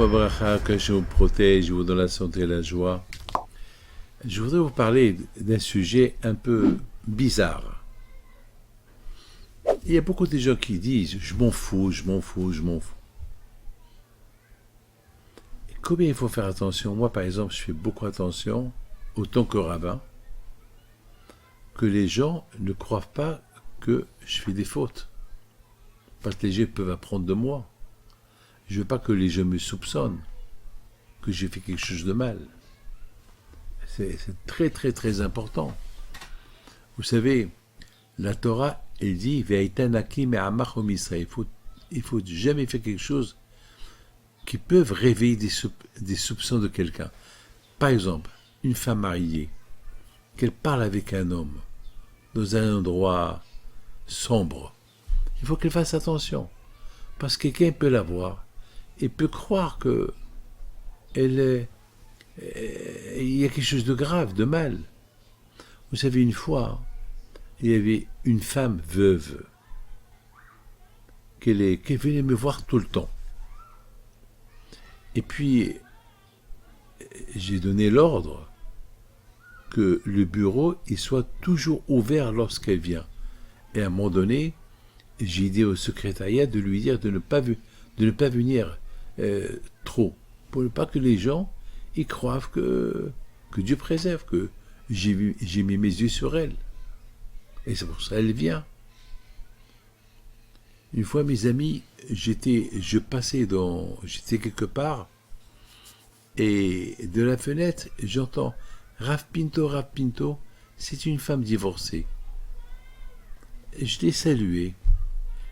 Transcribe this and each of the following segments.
Abracha, que je vous protège, je vous donne la santé et la joie. Je voudrais vous parler d'un sujet un peu bizarre. Il y a beaucoup de gens qui disent « je m'en fous, je m'en fous, je m'en fous ». Et combien il faut faire attention? Moi, par exemple, je fais beaucoup attention, autant que rabbin, que les gens ne croient pas que je fais des fautes. Parce que les gens peuvent apprendre de moi. Je ne veux pas que les gens me soupçonnent que j'ai fait quelque chose de mal. C'est très très très important. Vous savez, la Torah, elle dit il faut jamais faire quelque chose qui peut réveiller des soupçons de quelqu'un. Par exemple, une femme mariée, qu'elle parle avec un homme dans un endroit sombre, il faut qu'elle fasse attention. Parce que quelqu'un peut la voir et peut croire que il y a quelque chose de grave, de mal. Vous savez, une fois, il y avait une femme veuve qui venait me voir tout le temps. Et puis, j'ai donné l'ordre que le bureau il soit toujours ouvert lorsqu'elle vient. Et à un moment donné, j'ai dit au secrétariat de lui dire de ne pas venir trop, pour ne pas que les gens ils croient que Dieu préserve, que j'ai mis mes yeux sur elle. Et c'est pour ça qu'elle vient. Une fois, mes amis, j'étais quelque part, et de la fenêtre, j'entends Rav Pinto, c'est une femme divorcée. Et je l'ai saluée.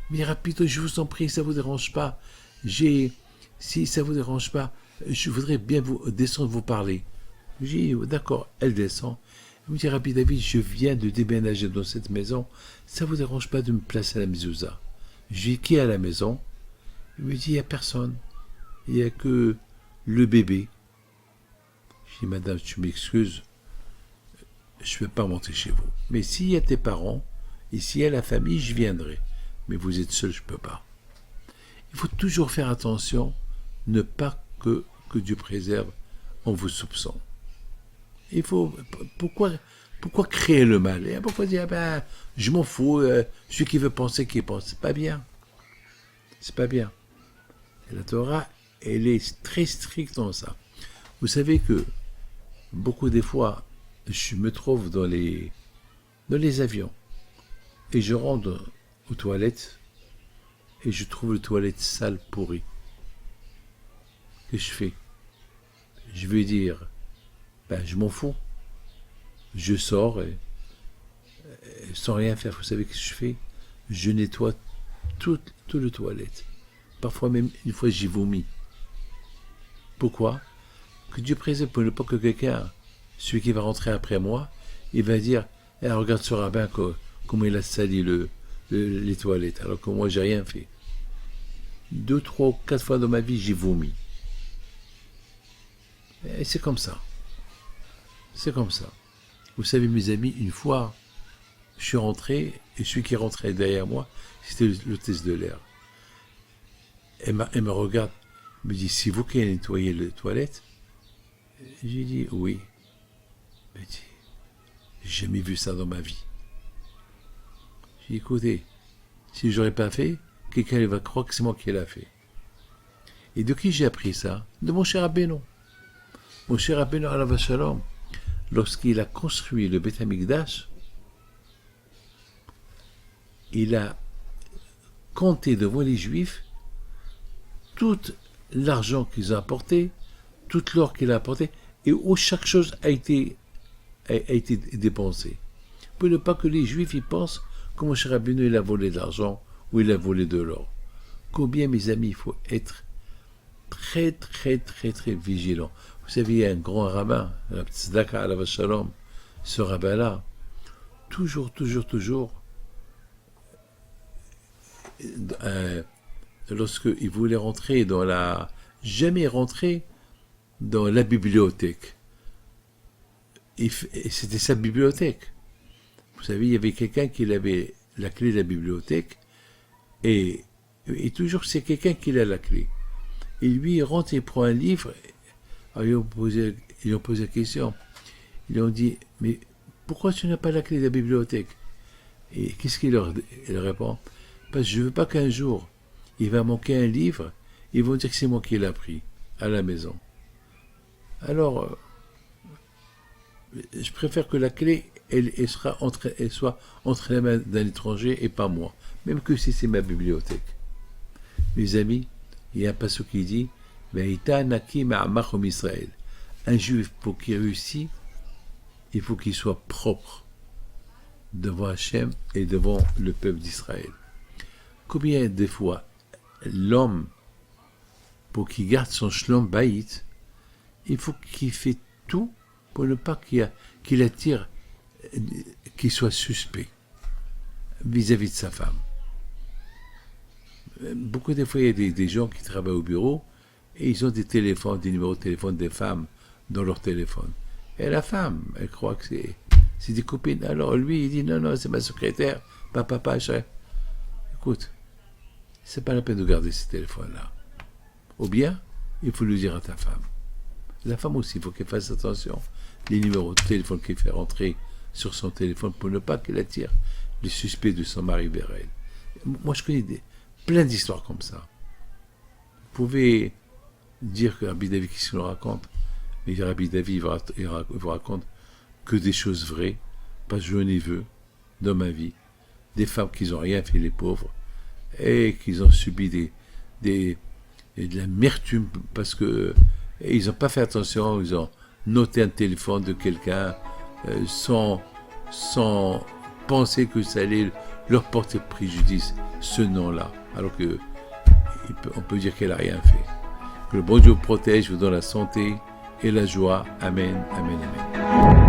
Mais Rav Pinto, je vous en prie, ça ne vous dérange pas. Si ça ne vous dérange pas, je voudrais bien vous descendre vous parler. J'ai dit, d'accord, elle descend. Elle me dit, Rabbi David, je viens de déménager dans cette maison, ça ne vous dérange pas de me placer à la mezouza? Je lui dis, qui est à la maison? Il me dit, il n'y a personne. Il n'y a que le bébé. Je dis, madame, tu m'excuses, je ne peux pas monter chez vous. Mais s'il y a tes parents, et s'il y a la famille, je viendrai. Mais vous êtes seul, je ne peux pas. Il faut toujours faire attention, ne pas que Dieu préserve, on vous soupçonne. Il faut, pourquoi créer le mal? Et pourquoi dire, je m'en fous, celui qui veut penser, qu'il pense. C'est pas bien. C'est pas bien. Et la Torah, elle est très stricte dans ça. Vous savez que, beaucoup des fois, je me trouve dans les avions, et je rentre aux toilettes, et je trouve les toilettes sales, pourries. Qu'est-ce que je fais? Je vais dire, je m'en fous. Je sors et sans rien faire. Vous savez ce que je fais? Je nettoie toutes les toilettes. Parfois même, une fois, j'y vomis. Pourquoi? Que Dieu préserve pour ne pas que quelqu'un, celui qui va rentrer après moi, il va dire, regarde ce rabbin, comment il a sali les toilettes, alors que moi, j'ai rien fait. 2, 3 ou 4 fois dans ma vie, j'ai vomi. Et c'est comme ça. C'est comme ça. Vous savez, mes amis, une fois, je suis rentré, et celui qui rentrait derrière moi, c'était l'hôtesse de l'air. Elle me regarde, me dit, c'est vous qui avez nettoyé les toilettes? J'ai dit, oui. Elle me dit, j'ai jamais vu ça dans ma vie. J'ai dit, écoutez, si je n'aurais pas fait, quelqu'un va croire que c'est moi qui l'ai fait. Et de qui j'ai appris ça? De mon cher Rabbeinu. Mon cher Rabbeinu alav shalom, lorsqu'il a construit le Beth Amikdash, il a compté devant les Juifs tout l'argent qu'ils ont apporté, tout l'or qu'il a apporté, et où chaque chose a été dépensée. Pour ne pas que les Juifs y pensent que mon cher Rabbeinu il a volé de l'argent ou il a volé de l'or. Combien, mes amis, il faut être très, très, très, très vigilant. Vous savez, il y a un grand rabbin, Tzedaka alav shalom, ce rabbin-là, toujours, lorsqu'il voulait rentrer jamais rentrer dans la bibliothèque. Et c'était sa bibliothèque. Vous savez, il y avait quelqu'un qui avait la clé de la bibliothèque, et toujours c'est quelqu'un qui a la clé. Et lui, il rentre et prend un livre. Alors, ils ont posé la question. Ils lui ont dit, mais pourquoi tu n'as pas la clé de la bibliothèque? Et qu'est-ce qu'il leur répond? Parce que je ne veux pas qu'un jour, il va manquer un livre, ils vont dire que c'est moi qui l'ai pris à la maison. Alors, je préfère que la clé, elle soit entre les mains d'un étranger et pas moi, même que si c'est ma bibliothèque. Mes amis, il y a un passage qui dit, Israël. Un juif, pour qu'il réussisse, il faut qu'il soit propre devant Hachem et devant le peuple d'Israël. Combien de fois l'homme, pour qu'il garde son shlom baït, il faut qu'il fait tout pour ne pas qu'il attire, qu'il soit suspect vis-à-vis de sa femme. Beaucoup de fois, il y a des gens qui travaillent au bureau et ils ont des téléphones, des numéros de téléphone des femmes dans leur téléphone. Et la femme, elle croit que c'est des copines. Alors lui, il dit non, c'est ma secrétaire, papa, chérie. Écoute, c'est pas la peine de garder ces téléphones-là. Ou bien, il faut le dire à ta femme. La femme aussi, il faut qu'elle fasse attention. Les numéros de téléphone qu'elle fait rentrer sur son téléphone pour ne pas qu'elle attire les suspects de son mari vers elle. Moi, je connais plein d'histoires comme ça. Vous pouvez dire que Rabbi David, qu'est-ce qu'il nous raconte? Mais Rabbi David, il vous raconte que des choses vraies, parce que je n'ai vu dans ma vie des femmes qui n'ont rien fait, les pauvres, et qui ont subi de l'amertume parce que ils n'ont pas fait attention, ils ont noté un téléphone de quelqu'un sans penser que ça allait leur porter préjudice, ce nom-là, alors que on peut dire qu'elle n'a rien fait. Que le bon Dieu vous protège, vous donne la santé et la joie. Amen, amen, amen.